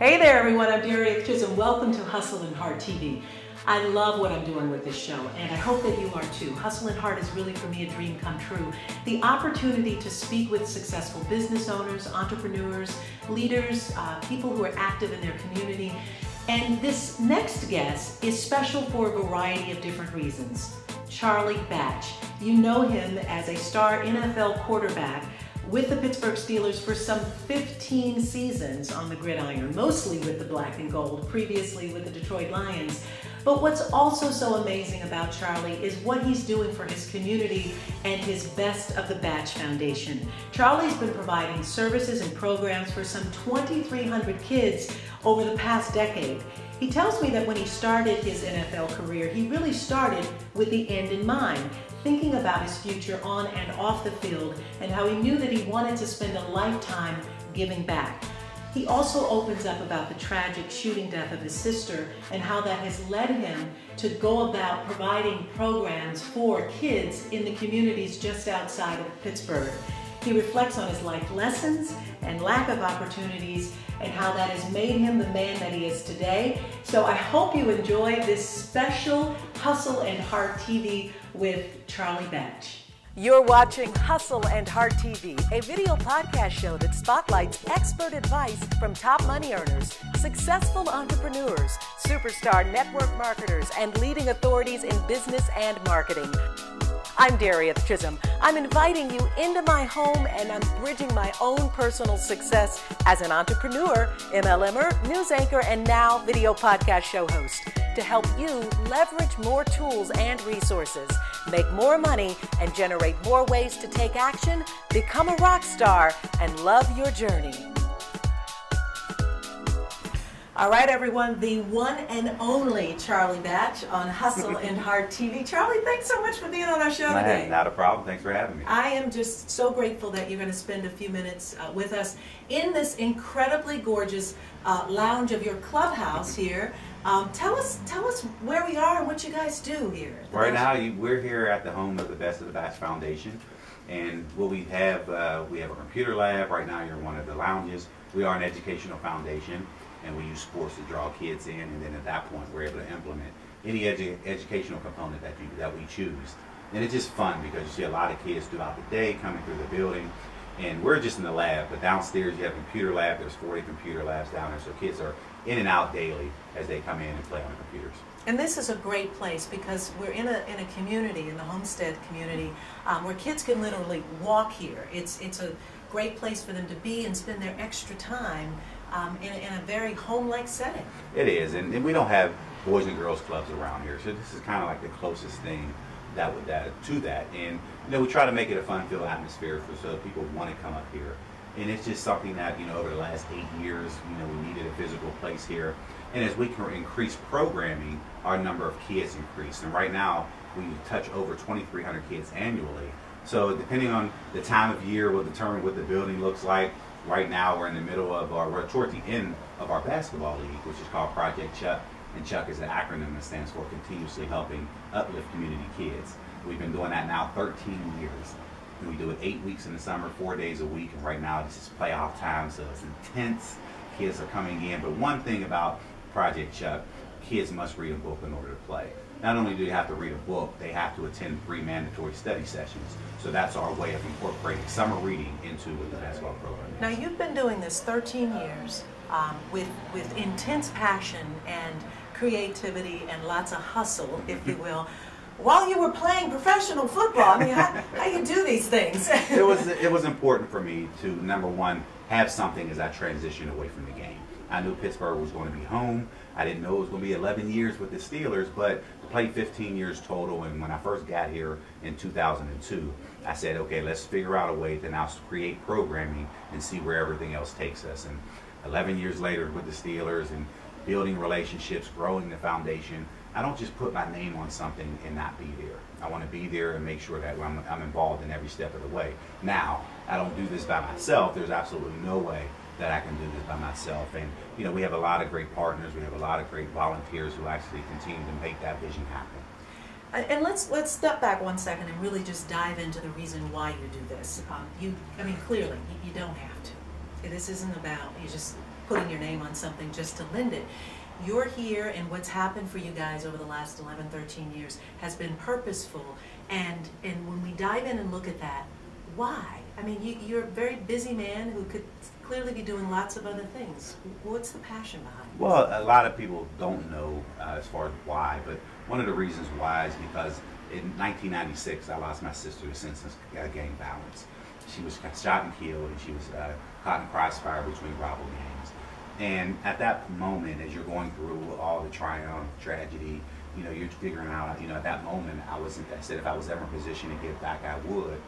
Hey there everyone, I'm Darieth, Chisolm. Welcome to Hustle and Heart TV. I love what I'm doing with this show, and I hope that you are too. Hustle and Heart is really, for me, a dream come true. The opportunity to speak with successful business owners, entrepreneurs, leaders, people who are active in their community. And this next guest is special for a variety of different reasons. Charlie Batch. You know him as a star NFL quarterback with the Pittsburgh Steelers for some 15 seasons on the Gridiron, mostly with the black and gold, previously with the Detroit Lions. But what's also so amazing about Charlie is what he's doing for his community and his Best of the Batch Foundation. Charlie's been providing services and programs for some 2,300 kids over the past decade. He tells me that when he started his NFL career, he really started with the end in mind, thinking about his future on and off the field, and how he knew that he wanted to spend a lifetime giving back. He also opens up about the tragic shooting death of his sister and how that has led him to go about providing programs for kids in the communities just outside of Pittsburgh. He reflects on his life lessons and lack of opportunities and how that has made him the man that he is today. So I hope you enjoy this special Hustle and Heart TV with Charlie Batch. You're watching Hustle and Heart TV, a video podcast show that spotlights expert advice from top money earners, successful entrepreneurs, superstar network marketers, and leading authorities in business and marketing. I'm Darieth, Chisolm. I'm inviting you into my home, and I'm bridging my own personal success as an entrepreneur, MLMer, news anchor, and now video podcast show host to help you leverage more tools and resources, make more money, and generate more ways to take action, become a rock star, and love your journey. All right, everyone, the one and only Charlie Batch on Hustle and Heart TV. Charlie, thanks so much for being on our show today. Not a problem. Thanks for having me. I am just so grateful that you're going to spend a few minutes with us in this incredibly gorgeous lounge of your clubhouse here. Tell us where we are and what you guys do here. Right now, we're here at the home of the Best of the Batch Foundation, and what we have a computer lab. Right now, you're in one of the lounges. We are an educational foundation, and we use sports to draw kids in, and then at that point, we're able to implement any educational component that we choose. And it's just fun because you see a lot of kids throughout the day coming through the building, and we're just in the lab, but downstairs you have a computer lab. There's 40 computer labs down there, so kids are in and out daily as they come in and play on the computers. And this is a great place because we're in a community, in the Homestead community, where kids can literally walk here. It's a great place for them to be and spend their extra time in a very home-like setting. It is, and we don't have boys and girls clubs around here, so this is kind of like the closest thing to that. And we try to make it a fun-filled atmosphere so people want to come up here. And it's just something that over the last 8 years, we needed a physical place here. And as we increase programming, our number of kids increased. And right now, we touch over 2,300 kids annually. So depending on the time of year, will determine what the building looks like. Right now, we're in the middle of we're towards the end of our basketball league, which is called Project C.H.U.C.K. And C.H.U.C.K is an acronym that stands for Continuously Helping Uplift Community Kids. We've been doing that now 13 years. And we do it 8 weeks in the summer, 4 days a week. And right now, this is playoff time, so it's intense. Kids are coming in. But one thing about Project C.H.U.C.K, kids must read a book in order to play. Not only do they have to read a book, they have to attend 3 mandatory study sessions. So that's our way of incorporating summer reading into the basketball program. Now, you've been doing this 13 years with intense passion and creativity and lots of hustle, if you will, while you were playing professional football. I mean, how you do these things? It was important for me to, number one, have something as I transitioned away from the game. I knew Pittsburgh was going to be home. I didn't know it was going to be 11 years with the Steelers, but to play 15 years total. And when I first got here in 2002, I said, okay, let's figure out a way to now create programming and see where everything else takes us. And 11 years later with the Steelers and building relationships, growing the foundation, I don't just put my name on something and not be there. I want to be there and make sure that I'm involved in every step of the way. Now, I don't do this by myself. There's absolutely no way that I can do this by myself. And we have a lot of great partners. We have a lot of great volunteers who actually continue to make that vision happen. And let's step back one second and really just dive into the reason why you do this. Clearly, you don't have to. This isn't about you just putting your name on something just to lend it. You're here, and what's happened for you guys over the last 11, 13 years has been purposeful. And when we dive in and look at that, why? I mean, you're a very busy man who could clearly be doing lots of other things. What's the passion behind it? Well, a lot of people don't know as far as why, but one of the reasons why is because in 1996, I lost my sister to senseless gang violence. She was shot and killed, and she was caught in crossfire between rival gangs. And at that moment, as you're going through all the triumph, tragedy, you know, you're figuring out, you know, at that moment, I said if I was ever in a position to give back, I would.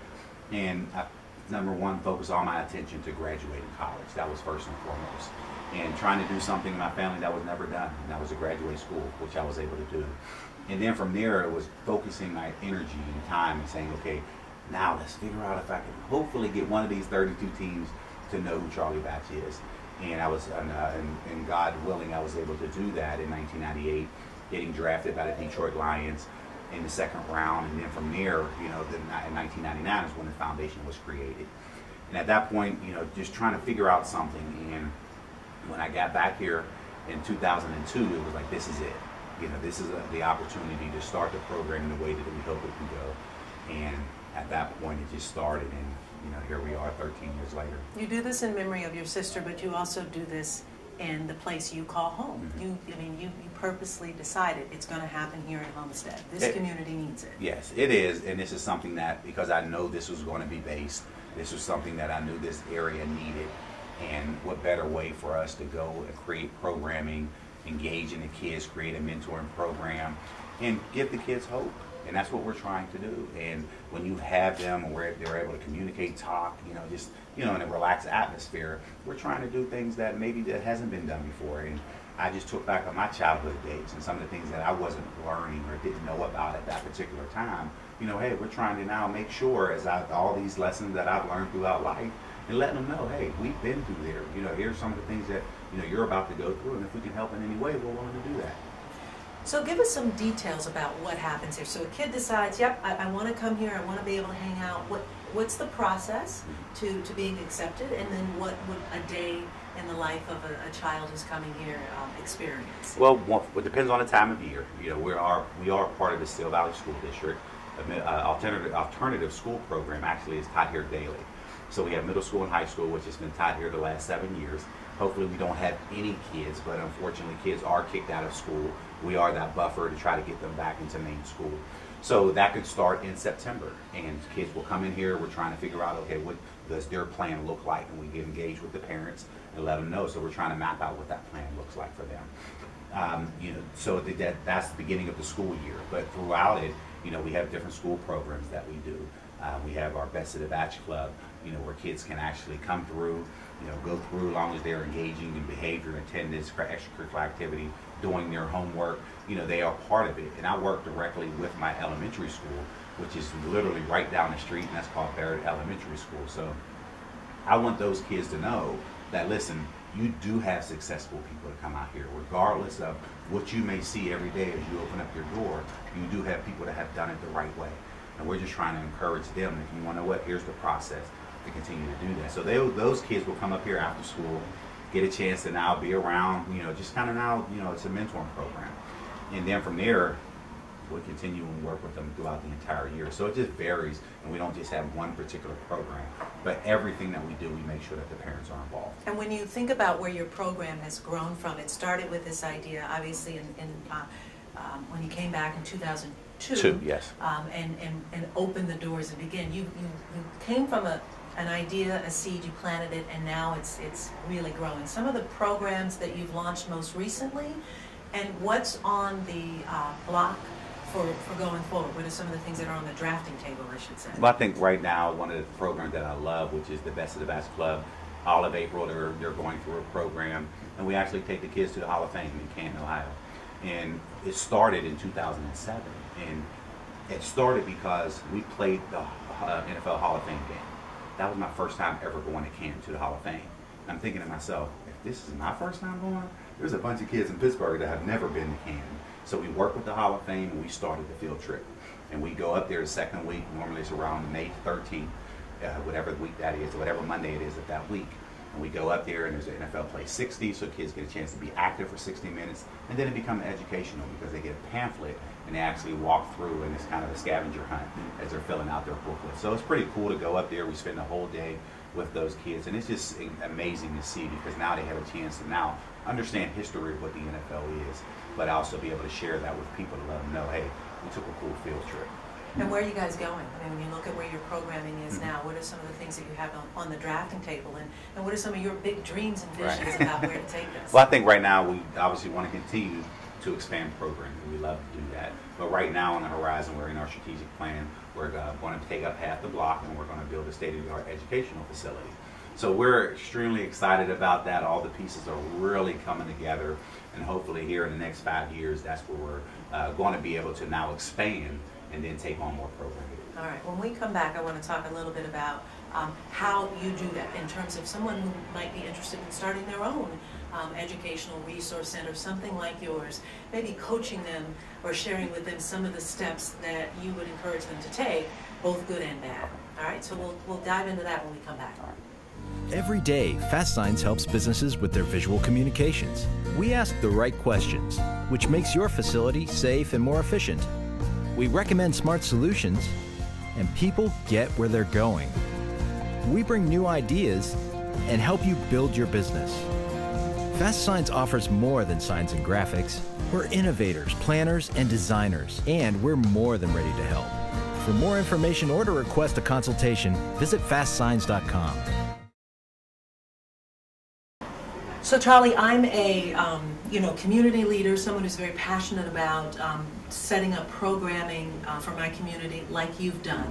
And number one, focus all my attention to graduating college. That was first and foremost. And trying to do something in my family that was never done. And that was to graduate school, which I was able to do. And then from there, it was focusing my energy and time and saying, okay, now let's figure out if I can hopefully get one of these 32 teams to know who Charlie Batch is. And I was, and God willing, I was able to do that in 1998, getting drafted by the Detroit Lions in the second round. And then from there, you know, in 1999 is when the foundation was created. And at that point, you know, just trying to figure out something. And when I got back here in 2002, it was like, this is it. You know, this is the opportunity to start the program in the way that we hope it can go. And at that point, it just started, and you know, here we are 13 years later. You do this in memory of your sister, but you also do this in the place you call home. Mm-hmm. You purposely decided it's going to happen here in Homestead. This community needs it. Yes, it is, and this is something that, because I know this was going to be based, this was something that I knew this area needed, and what better way for us to go and create programming, engage in the kids, create a mentoring program, and give the kids hope. And that's what we're trying to do. And when you have them, where they're able to communicate, talk, you know, just, you know, in a relaxed atmosphere, we're trying to do things that maybe that hasn't been done before. And I just took back on my childhood days and some of the things that I wasn't learning or didn't know about at that particular time. You know, hey, we're trying to now make sure, as all these lessons that I've learned throughout life, and letting them know, hey, we've been through there. You know, here's some of the things that, you know, you're about to go through, and if we can help in any way, we're willing to do that. So give us some details about what happens here. So a kid decides, yep, I want to come here, I want to be able to hang out. What's the process to being accepted, and then what would a day in the life of a child who's coming here experience? Well, it depends on the time of year. You know, we are part of the Steel Valley School District. Alternative school program actually is taught here daily. So we have middle school and high school, which has been taught here the last 7 years. Hopefully we don't have any kids, but unfortunately kids are kicked out of school. We are that buffer to try to get them back into main school. So that could start in September, and kids will come in here. We're trying to figure out, okay, what does their plan look like? And we get engaged with the parents and let them know. So we're trying to map out what that plan looks like for them. You know, so that's the beginning of the school year. But throughout it, you know, we have different school programs that we do. We have our Best of the Batch Club, you know, where kids can actually come through, you know, go through as long as they're engaging in behavior, attendance, extracurricular activity, doing their homework. You know, they are part of it. And I work directly with my elementary school, which is literally right down the street, and that's called Barrett Elementary School. So I want those kids to know that, listen, you do have successful people to come out here, regardless of what you may see every day as you open up your door. You do have people that have done it the right way. And we're just trying to encourage them. If you want to know what, here's the process to continue to do that. So those kids will come up here after school, get a chance to now be around, you know, just kind of now, you know, it's a mentoring program. And then from there, we'll continue and work with them throughout the entire year. So it just varies, and we don't just have one particular program, but everything that we do, we make sure that the parents are involved. And when you think about where your program has grown from, it started with this idea, obviously, when you came back in 2002. Yes. And opened the doors and began. You came from an idea, a seed, you planted it, and now it's really growing. Some of the programs that you've launched most recently, and what's on the block for going forward? What are some of the things that are on the drafting table, I should say? Well, I think right now one of the programs that I love, which is the Best of the Batch Club, all of April they're going through a program, and we actually take the kids to the Hall of Fame in Canton, Ohio. And it started in 2007, and it started because we played the NFL Hall of Fame game. That was my first time ever going to Canton to the Hall of Fame. And I'm thinking to myself, if this is my first time going, there's a bunch of kids in Pittsburgh that have never been to Canton. So we worked with the Hall of Fame, and we started the field trip. And we go up there the second week. Normally it's around May 13th, whatever week that is, whatever Monday it is of that week. And we go up there and there's an NFL Play 60, so kids get a chance to be active for 60 minutes, and then it becomes educational because they get a pamphlet and they actually walk through, and it's kind of a scavenger hunt as they're filling out their booklet. So it's pretty cool to go up there. We spend the whole day with those kids, and it's just amazing to see because now they have a chance to now understand history of what the NFL is, but also be able to share that with people to let them know, hey, we took a cool field trip. And where are you guys going? I mean, when you look at where your programming is now, what are some of the things that you have on the drafting table, and what are some of your big dreams and visions about where to take this? Well, I think right now we obviously want to continue to expand programming. We love to do that. But right now on the horizon, we're in our strategic plan. We're going to take up half the block, and we're going to build a state-of-the-art educational facility. So we're extremely excited about that. All the pieces are really coming together, and hopefully here in the next 5 years, that's where we're going to be able to now expand and then take on more programming. All right, when we come back, I want to talk a little bit about how you do that in terms of someone who might be interested in starting their own educational resource center, something like yours, maybe coaching them or sharing with them some of the steps that you would encourage them to take, both good and bad. All right, so we'll dive into that when we come back. Every day, Fast Signs helps businesses with their visual communications. We ask the right questions, which makes your facility safe and more efficient. We recommend smart solutions, and people get where they're going. We bring new ideas and help you build your business. Fast Signs offers more than signs and graphics. We're innovators, planners, and designers, and we're more than ready to help. For more information or to request a consultation, visit fastsigns.com. So Charlie, I'm a community leader, someone who's very passionate about setting up programming for my community like you've done.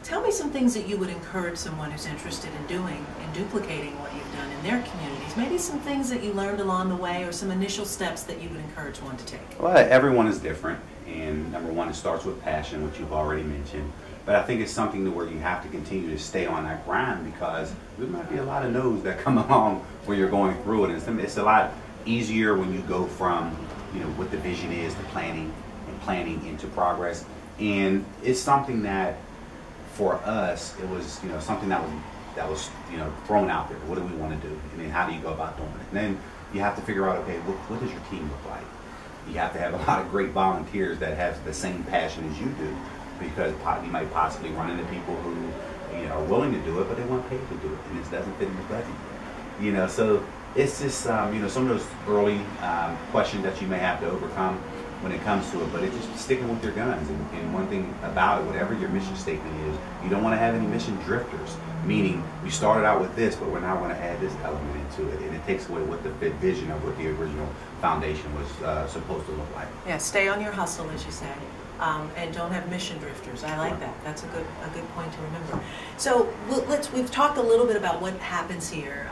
Tell me some things that you would encourage someone who's interested in doing and duplicating what you've done in their communities. Maybe some things that you learned along the way or some initial steps that you would encourage one to take. Well, everyone is different, and number one, it starts with passion, which you've already mentioned. But I think it's something to where you have to continue to stay on that grind because there might be a lot of no's that come along when you're going through it. And it's a lot easier when you go from, what the vision is to planning and planning into progress. And it's something that, for us, it was, something that was thrown out there. What do we want to do? And then how do you go about doing it? And then you have to figure out, okay, what does your team look like? You have to have a lot of great volunteers that have the same passion as you do. Because you might possibly run into people who are willing to do it, but they want paid to do it, and it doesn't fit in the budget. So it's just some of those early questions that you may have to overcome when it comes to it. But it's just sticking with your guns. And one thing about it, whatever your mission statement is, you don't want to have any mission drifters. Meaning, we started out with this, but we're now going to add this element into it, and it takes away what the vision of what the original foundation was supposed to look like. Yeah, stay on your hustle, as you say. And don't have mission drifters. I like that. That's a good point to remember. So we've talked a little bit about what happens here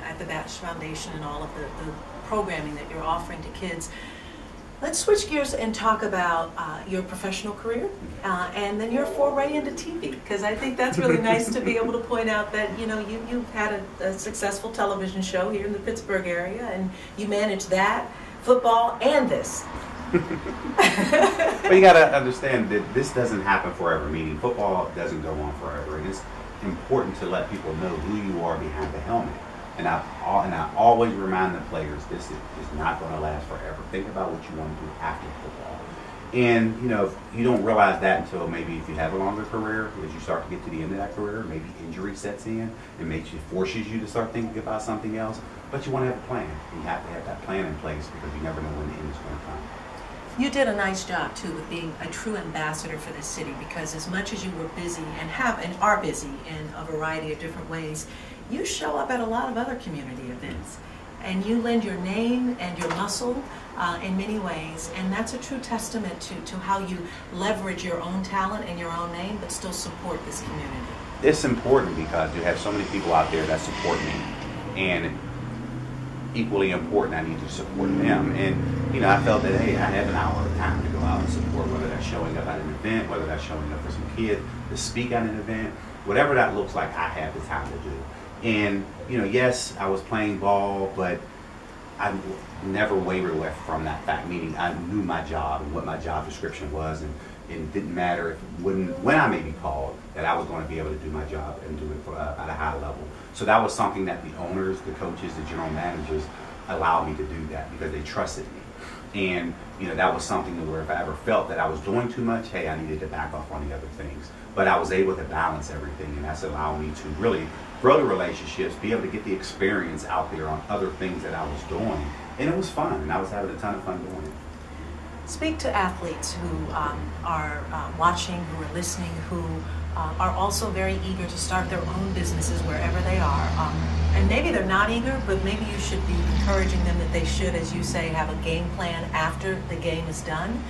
at the Batch Foundation and all of the programming that you're offering to kids. Let's switch gears and talk about your professional career and then your foray into TV, because I think that's really nice to be able to point out that you've had a successful television show here in the Pittsburgh area, and you manage that, football, and this. But you got to understand that this doesn't happen forever, meaning football doesn't go on forever, and it's important to let people know who you are behind the helmet. And I always remind the players, this is not going to last forever. Think about what you want to do after football. And you don't realize that until maybe if you have a longer career, as you start to get to the end of that career, maybe injury sets in and forces you to start thinking about something else. But you want to have a plan. You have to have that plan in place because you never know when the end is going to come. You did a nice job too with being a true ambassador for this city, because as much as you were busy and are busy in a variety of different ways, you show up at a lot of other community events, and you lend your name and your muscle in many ways, and that's a true testament to how you leverage your own talent and your own name, but still support this community. It's important because you have so many people out there that support me, and equally important, I need to support them. And I felt that, hey, I have an hour of time to go out and support, whether that's showing up at an event, whether that's showing up for some kids to speak at an event, whatever that looks like, I have the time to do. And yes, I was playing ball, but I never wavered away from that fact, meaning I knew my job and what my job description was. And it didn't matter when I may be called, that I was going to be able to do my job and do it at a high level. So that was something that the owners, the coaches, the general managers allowed me to do that because they trusted me. And that was something where if I ever felt that I was doing too much, hey, I needed to back off on the other things. But I was able to balance everything, and that's allowed me to really grow the relationships, be able to get the experience out there on other things that I was doing. And it was fun, and I was having a ton of fun doing it. Speak to athletes who are watching, who are listening, who are also very eager to start their own businesses wherever they are. And maybe they're not eager, but maybe you should be encouraging them that they should, as you say, have a game plan after the game is done.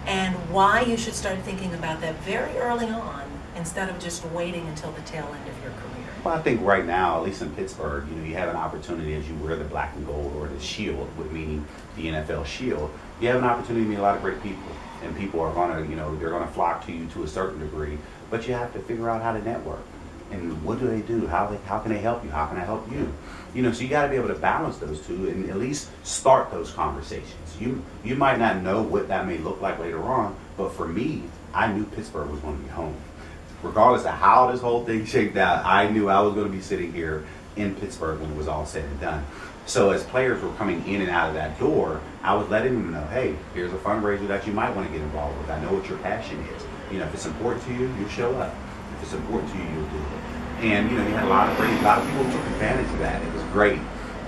And why you should start thinking about that very early on instead of just waiting until the tail end of your career. Well, I think right now, at least in Pittsburgh, you have an opportunity as you wear the black and gold or the shield, meaning the NFL shield. You have an opportunity to meet a lot of great people, and people are going to, they're going to flock to you to a certain degree, but you have to figure out how to network. And what do they do? How can they help you? How can I help you? So you got to be able to balance those two and at least start those conversations. You might not know what that may look like later on, but for me, I knew Pittsburgh was going to be home. Regardless of how this whole thing shaped out, I knew I was going to be sitting here in Pittsburgh when it was all said and done. So as players were coming in and out of that door, I was letting them know, hey, here's a fundraiser that you might want to get involved with. I know what your passion is. If it's important to you, you'll show up. If it's important to you, you'll do it. And you had a lot of people took advantage of that. It was great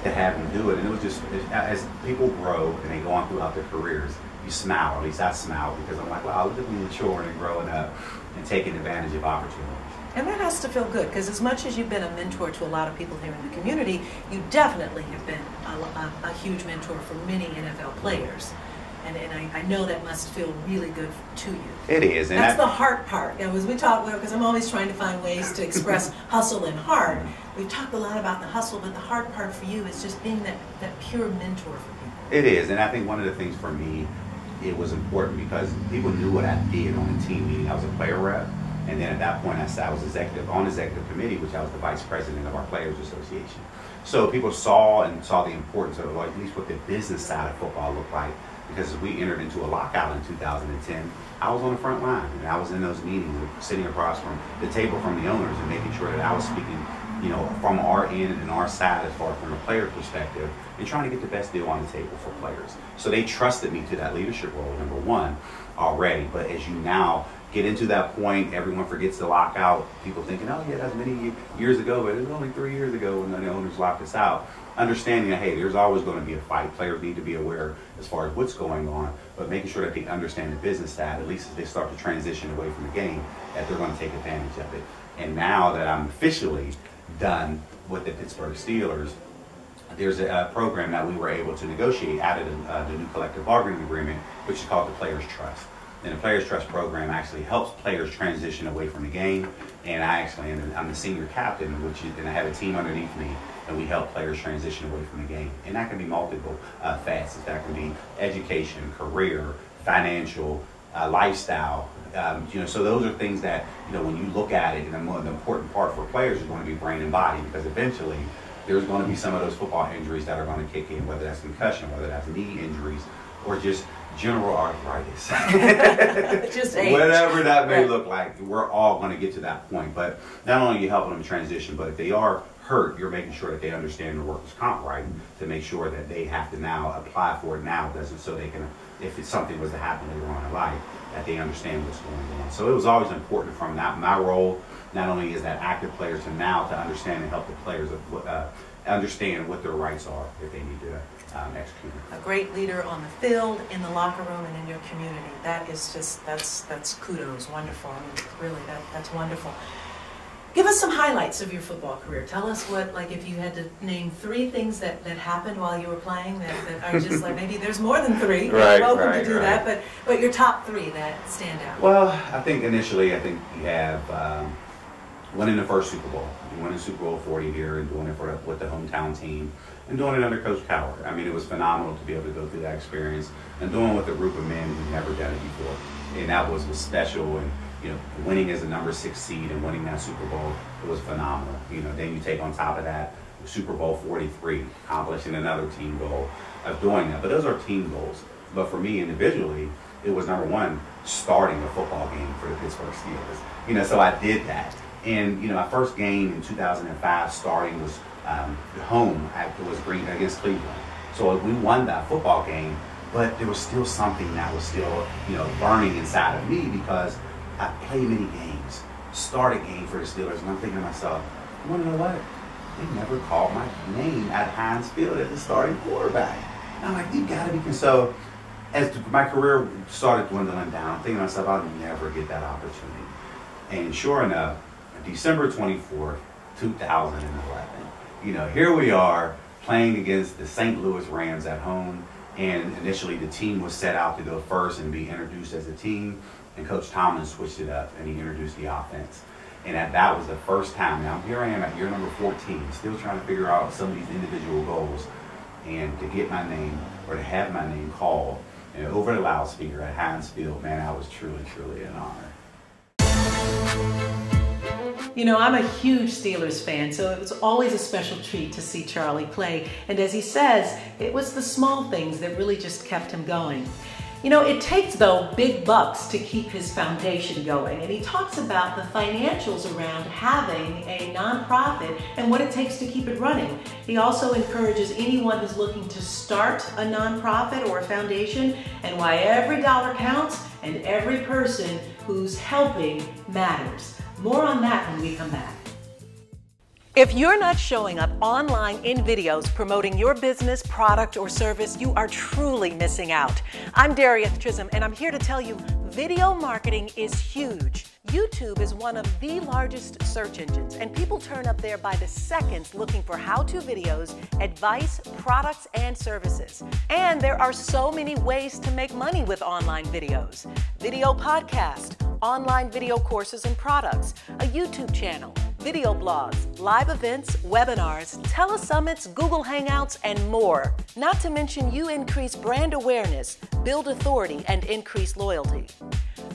to have them do it. And it was just, as people grow and they go on throughout their careers, you smile. At least I smile because I'm like, wow, look at me maturing and growing up and taking advantage of opportunities. And that has to feel good, because as much as you've been a mentor to a lot of people here in the community, you definitely have been a huge mentor for many NFL players. And I know that must feel really good to you. It is. And that's the heart part. As we talk, because I'm always trying to find ways to express hustle and heart. We've talked a lot about the hustle, but the hard part for you is just being that pure mentor for people. It is. And I think one of the things for me, it was important because people knew what I did on the team, meaning I was a player rep. And then at that point, I was on executive committee, which I was the vice president of our Players Association. So people saw the importance of, at least what the business side of football looked like. Because as we entered into a lockout in 2010, I was on the front line, and I was in those meetings, sitting across from the table from the owners and making sure that I was speaking, from our end and our side as far from a player perspective, and trying to get the best deal on the table for players. So they trusted me to that leadership role, number one, already. But as you now get into that point, everyone forgets the lockout. People thinking, oh yeah, that's many years ago, but it was only 3 years ago when the owners locked us out. Understanding that, hey, there's always going to be a fight. Players need to be aware as far as what's going on, but making sure that they understand the business side, at least as they start to transition away from the game, that they're going to take advantage of it. And now that I'm officially done with the Pittsburgh Steelers, there's a program that we were able to negotiate out of the new collective bargaining agreement, which is called the Players Trust. And the Players Trust program actually helps players transition away from the game. And I'm the senior captain, and I have a team underneath me, and we help players transition away from the game. And that can be multiple facets. That can be education, career, financial, lifestyle. So those are things that, when you look at it, and the important part for players is going to be brain and body, because eventually there's going to be some of those football injuries that are going to kick in, whether that's concussion, whether that's knee injuries, or just general arthritis. Just age. Whatever that may look like, we're all going to get to that point. But not only are you helping them transition, but if they are hurt, you're making sure that they understand the workers' comp right to make sure that they have to now apply for it now, so they can, if something was to happen later on in life, that they understand what's going on. So it was always important from my role, not only as that active player to now to understand and help the players understand what their rights are if they need to execute it. A great leader on the field, in the locker room, and in your community. That is just, that's kudos, wonderful. I mean, really, that's wonderful. Give us some highlights of your football career. Tell us if you had to name 3 things that happened while you were playing that are just maybe there's more than 3. You're welcome to do that, but your top 3 that stand out. Well, I think initially, you have winning the first Super Bowl. You won the Super Bowl 40 here and doing it with the hometown team and doing it under Coach Cowher. I mean, it was phenomenal to be able to go through that experience and doing it with a group of men who've never done it before. And that was special. And winning as a number 6 seed and winning that Super Bowl, it was phenomenal. Then you take on top of that Super Bowl 43, accomplishing another team goal of doing that. But those are team goals. But for me individually, it was number one, starting a football game for the Pittsburgh Steelers. So I did that. And, my first game in 2005 starting was home. It was against Cleveland. So we won that football game, but there was still something that was still, burning inside of me because I played many games, started games for the Steelers, and I'm thinking to myself, you want to know what? They never called my name at Heinz Field as a starting quarterback. And I'm like, you got to be. So as my career started dwindling down, I'm thinking to myself, I'll never get that opportunity. And sure enough, December 24th, 2011, here we are playing against the St. Louis Rams at home. And initially the team was set out to go first and be introduced as a team. And Coach Tomlin switched it up and he introduced the offense. And that was the first time. Now here I am at year number 14, still trying to figure out some of these individual goals. And to get my name, or to have my name called over the loudspeaker at Heinz Field, man, that was truly, truly an honor. I'm a huge Steelers fan, so it was always a special treat to see Charlie play. And as he says, it was the small things that really just kept him going. It takes, though, big bucks to keep his foundation going. And he talks about the financials around having a nonprofit and what it takes to keep it running. He also encourages anyone who's looking to start a nonprofit or a foundation and why every dollar counts and every person who's helping matters. More on that when we come back. If you're not showing up online in videos promoting your business, product, or service, you are truly missing out. I'm Darieth, Chisolm, and I'm here to tell you video marketing is huge. YouTube is one of the largest search engines, and people turn up there by the seconds looking for how-to videos, advice, products, and services. And there are so many ways to make money with online videos. Video podcast, online video courses and products, a YouTube channel, video blogs, live events, webinars, telesummits, Google Hangouts, and more. Not to mention you increase brand awareness, build authority, and increase loyalty.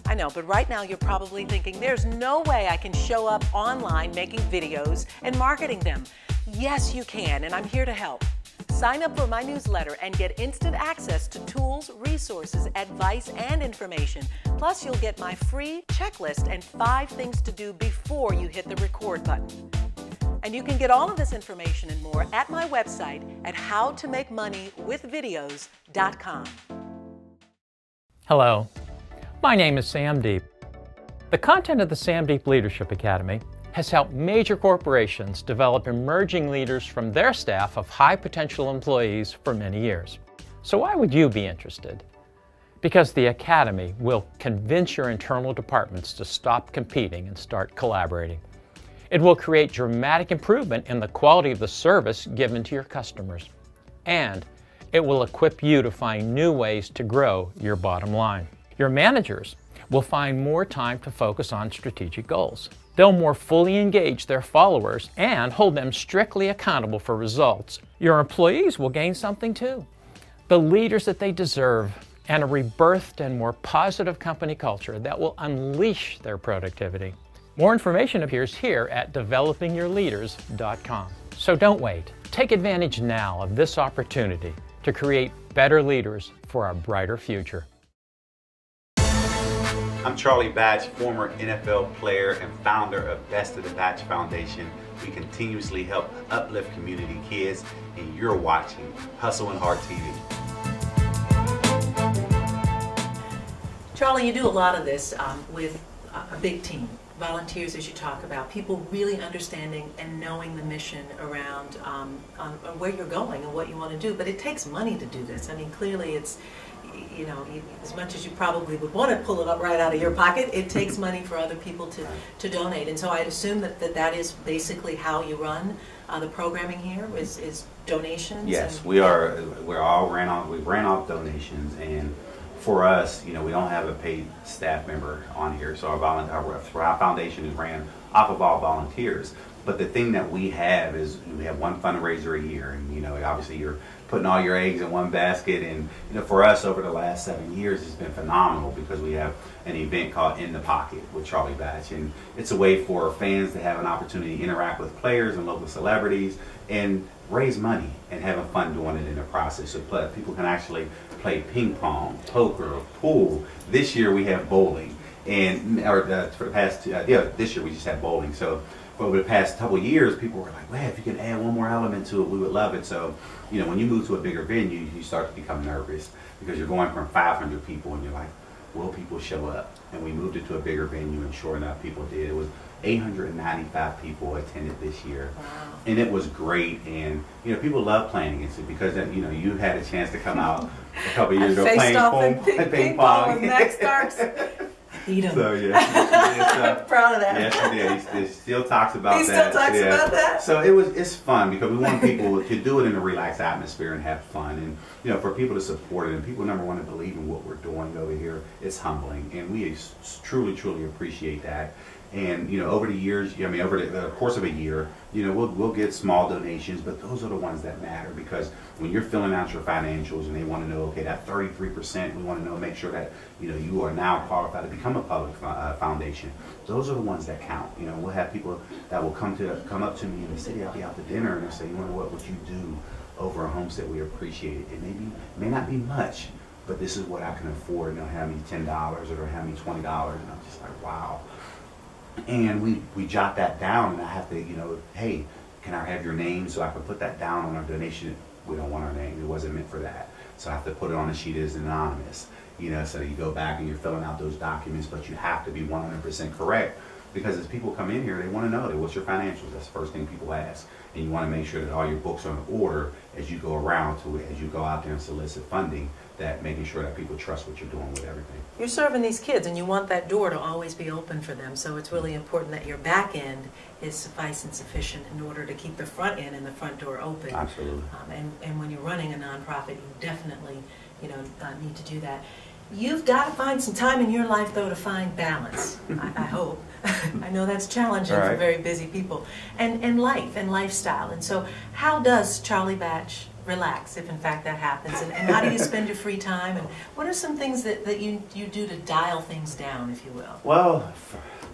I know, but right now you're probably thinking, there's no way I can show up online making videos and marketing them. Yes, you can, and I'm here to help. Sign up for my newsletter and get instant access to tools, resources, advice, and information. Plus, you'll get my free checklist and 5 things to do before you hit the record button. And you can get all of this information and more at my website at howtomakemoneywithvideos.com. Hello, my name is Sam Deep. The content of the Sam Deep Leadership Academy has helped major corporations develop emerging leaders from their staff of high potential employees for many years. So why would you be interested? Because the Academy will convince your internal departments to stop competing and start collaborating. It will create dramatic improvement in the quality of the service given to your customers. And it will equip you to find new ways to grow your bottom line. Your managers will find more time to focus on strategic goals. They'll more fully engage their followers and hold them strictly accountable for results. Your employees will gain something too. The leaders that they deserve and a rebirthed and more positive company culture that will unleash their productivity. More information appears here at developingyourleaders.com. So don't wait. Take advantage now of this opportunity to create better leaders for a brighter future. I'm Charlie Batch, former NFL player and founder of Best of the Batch Foundation. We continuously help uplift community kids, and you're watching Hustle and Heart TV. Charlie, you do a lot of this with a big team. Volunteers, as you talk about, people really understanding and knowing the mission around where you're going and what you want to do. But it takes money to do this. I mean, clearly it's, as much as you probably would want to pull it up right out of your pocket, it takes money for other people to donate. And so I'd assume that is basically how you run the programming here, is donations? Yes, we ran off donations, and for us, we don't have a paid staff member on here, so our foundation is ran off of all volunteers. But the thing that we have is we have one fundraiser a year, and obviously you're putting all your eggs in one basket, and for us over the last 7 years it's been phenomenal because we have an event called In the Pocket with Charlie Batch, and it's a way for fans to have an opportunity to interact with players and local celebrities. And raise money and having fun doing it in the process. So people can actually play ping pong, poker, pool. This year we have bowling, and for the past this year we just had bowling. So for the past couple of years, people were like, "Well, if you can add one more element to it, we would love it." So when you move to a bigger venue, you start to become nervous because you're going from 500 people, and you're like, "Will people show up?" And we moved it to a bigger venue, and sure enough, people did. It was 895 people attended this year. Wow. And it was great. And people love playing against it because you had a chance to come out a couple of years ago playing ping pong with Max Starks. Beat him. So yeah, I'm proud of that. Yes, he did. He still talks about that. He still talks about that. So it's fun because we want people to do it in a relaxed atmosphere and have fun, and for people to support it, and people number one to believe in what we're doing over here. It's humbling, and we truly appreciate that. And over the years, over the course of a year, we'll get small donations, but those are the ones that matter, because when you're filling out your financials and they want to know, okay, that 33%, we want to know, make sure that you are now qualified to become a public foundation. Those are the ones that count. We'll have people that will come up to me in the city. I'll be out to dinner, and they'll say, "You know what you do over a Homestead, we appreciate it. It may not be much, but this is what I can afford." And they'll have me $10 or they'll have me $20, and I'm just like, wow. And we jot that down, and I have to, hey, can I have your name so I can put that down on our donation? We don't want our name. It wasn't meant for that. So I have to put it on the sheet as anonymous. So you go back and you're filling out those documents, but you have to be 100% correct, because as people come in here, they want to know what's your financials. That's the first thing people ask. And you want to make sure that all your books are in order as you go around to it, as you go out there and solicit funding, that making sure that people trust what you're doing with everything. You're serving these kids, and you want that door to always be open for them. So it's really important that your back end is suffice and sufficient in order to keep the front end and the front door open. Absolutely. And when you're running a nonprofit, you definitely need to do that. You've got to find some time in your life, though, to find balance. I hope. I know that's challenging for very busy people. And life and lifestyle. And so how does Charlie Batch relax, if in fact that happens? And how do you spend your free time? And what are some things that you do to dial things down, if you will? Well,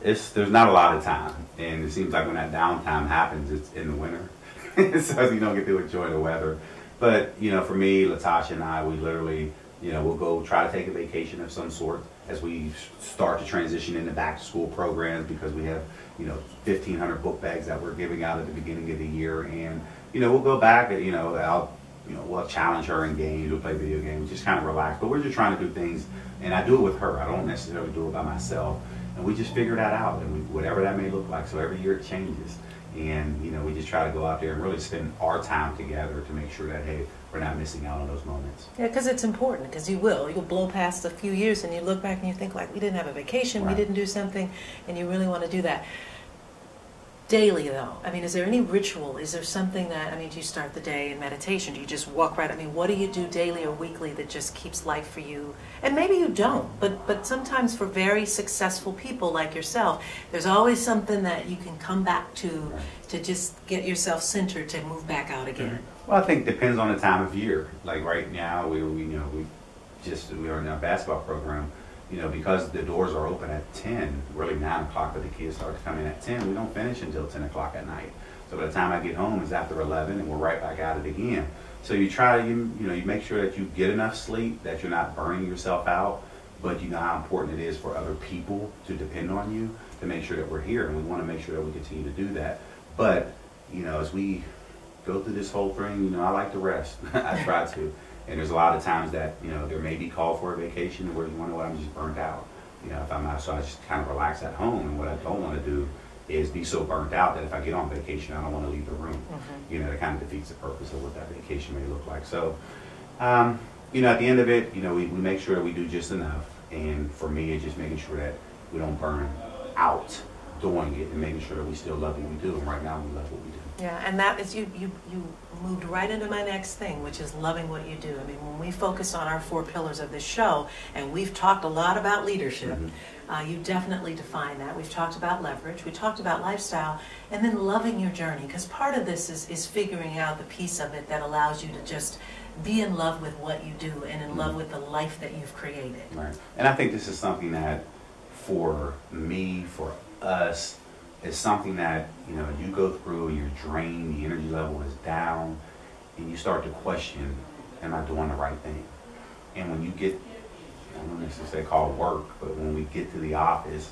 there's not a lot of time. And it seems like when that downtime happens, it's in the winter. So you don't get to enjoy the weather. But, for me, Latasha and I, we literally, we'll go try to take a vacation of some sort as we start to transition into back-to-school programs, because we have, 1,500 book bags that we're giving out at the beginning of the year. And, we'll go back, we'll challenge her in games, we'll play video games, just kind of relax. But we're just trying to do things, and I do it with her. I don't necessarily do it by myself. And we just figure that out, and whatever that may look like. So every year it changes. And, we just try to go out there and really spend our time together to make sure that, hey, we're not missing out on those moments. Yeah, because it's important, because you'll blow past a few years and you look back and you think, like, we didn't have a vacation, we didn't do something, and you really want to do that. Daily, though, is there any ritual? Is there something that, do you start the day in meditation? Do you just walk right? What do you do daily or weekly that just keeps life for you? And maybe you don't, but sometimes for very successful people like yourself, there's always something that you can come back to just get yourself centered to move back out again. Well, I think it depends on the time of year. Like right now, we are in our basketball program. Because the doors are open at 10, really 9 o'clock, but the kids start to come in at 10. We don't finish until 10 o'clock at night. So by the time I get home, it's after 11, and we're right back at it again. So you try to, you make sure that you get enough sleep, that you're not burning yourself out, but you know how important it is for other people to depend on you to make sure that we're here, and we want to make sure that we continue to do that. But, as we go through this whole thing, I like to rest. I try to. And there's a lot of times that, there may be called for a vacation where you want to know what, I'm just burnt out. If I'm out, so I just kind of relax at home. And what I don't want to do is be so burnt out that if I get on vacation, I don't want to leave the room. That kind of defeats the purpose of what that vacation may look like. So, at the end of it, we make sure that we do just enough. And for me, it's just making sure that we don't burn out doing it, and making sure that we still love what we do. And right now, we love what we do. Yeah, and that is, you moved right into my next thing, which is loving what you do. When we focus on our 4 pillars of this show, and we've talked a lot about leadership, you definitely define that. We've talked about leverage, we talked about lifestyle, and then loving your journey, because part of this is figuring out the piece of it that allows you to just be in love with what you do and in love with the life that you've created. Right. And I think this is something that, for me, for us, is something that, you know, you go through, you're drained, the energy level is down, and you start to question, am I doing the right thing? And when you get, I don't necessarily call it work, but when we get to the office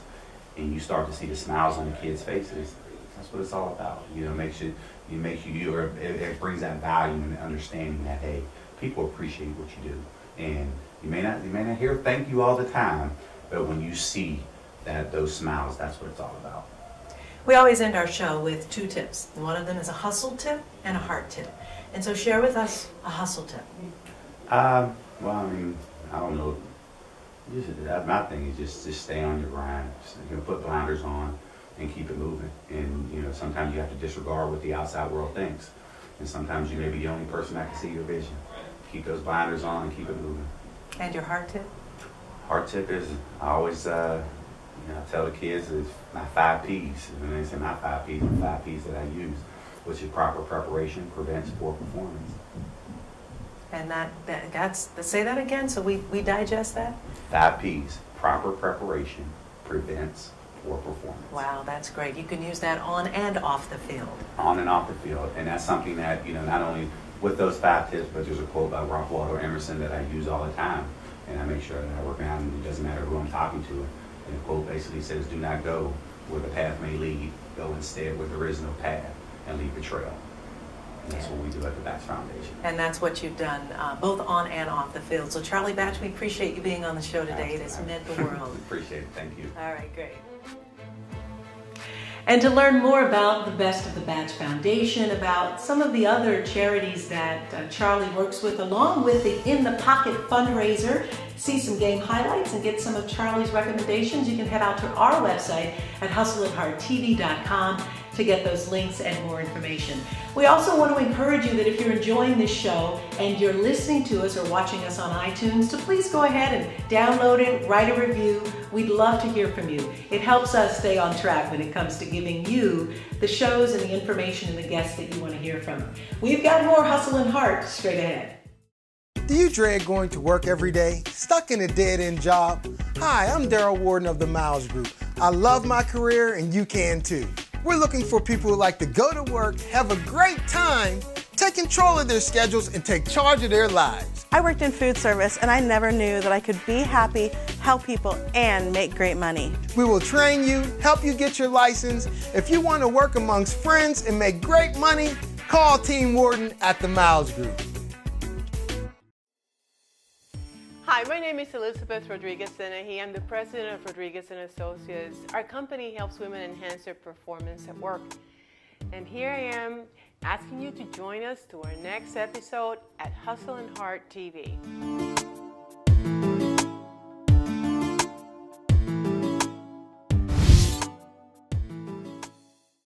and you start to see the smiles on the kids' faces, that's what it's all about. You know, it brings that value and understanding that, hey, people appreciate what you do. And you may not hear thank you all the time, but when you see those smiles, that's what it's all about. We always end our show with 2 tips. One of them is a hustle tip and a heart tip. And so share with us a hustle tip. Well, I mean, I don't know. My thing is just stay on your grind. Just, you know, put blinders on and keep it moving. And, you know, sometimes you have to disregard what the outside world thinks. And sometimes you may be the only person that can see your vision. Keep those blinders on and keep it moving. And your heart tip? Heart tip is, I always I tell the kids it's my 5 P's. And they say my 5 P's, the 5 P's that I use, which is proper preparation prevents poor performance. And that's say that again so we digest that? 5 P's, proper preparation prevents poor performance. Wow, that's great. You can use that on and off the field. On and off the field. And that's something that, you know, not only with those 5 tips, but there's a quote by Ralph Waldo Emerson that I use all the time. And I make sure that I work out, and it doesn't matter who I'm talking to. And the quote basically says, do not go where the path may lead, go instead where there is no path, and leave a trail. And that's what we do at the Batch Foundation. And that's what you've done, both on and off the field. So Charlie Batch, we appreciate you being on the show today. It has meant the world. Appreciate it. Thank you. All right, great. And to learn more about the Best of the Batch Foundation, about some of the other charities that Charlie works with, along with the In the Pocket fundraiser, see some game highlights and get some of Charlie's recommendations, you can head out to our website at hustleandhearttv.com to get those links and more information. We also want to encourage you that if you're enjoying this show and you're listening to us or watching us on iTunes, to please go ahead and download it, write a review. We'd love to hear from you. It helps us stay on track when it comes to giving you the shows and the information and the guests that you want to hear from. We've got more Hustle and Heart straight ahead. Do you dread going to work every day? Stuck in a dead-end job? Hi, I'm Daryl Warden of the Miles Group. I love my career and you can too. We're looking for people who like to go to work, have a great time, take control of their schedules, and take charge of their lives. I worked in food service and I never knew that I could be happy, help people, and make great money. We will train you, help you get your license. If you want to work amongst friends and make great money, call Team Warden at the Miles Group. Hi, my name is Elizabeth Rodriguez-Denahy. I'm the president of Rodriguez & Associates. Our company helps women enhance their performance at work. And here I am asking you to join us to our next episode at Hustle and Heart TV.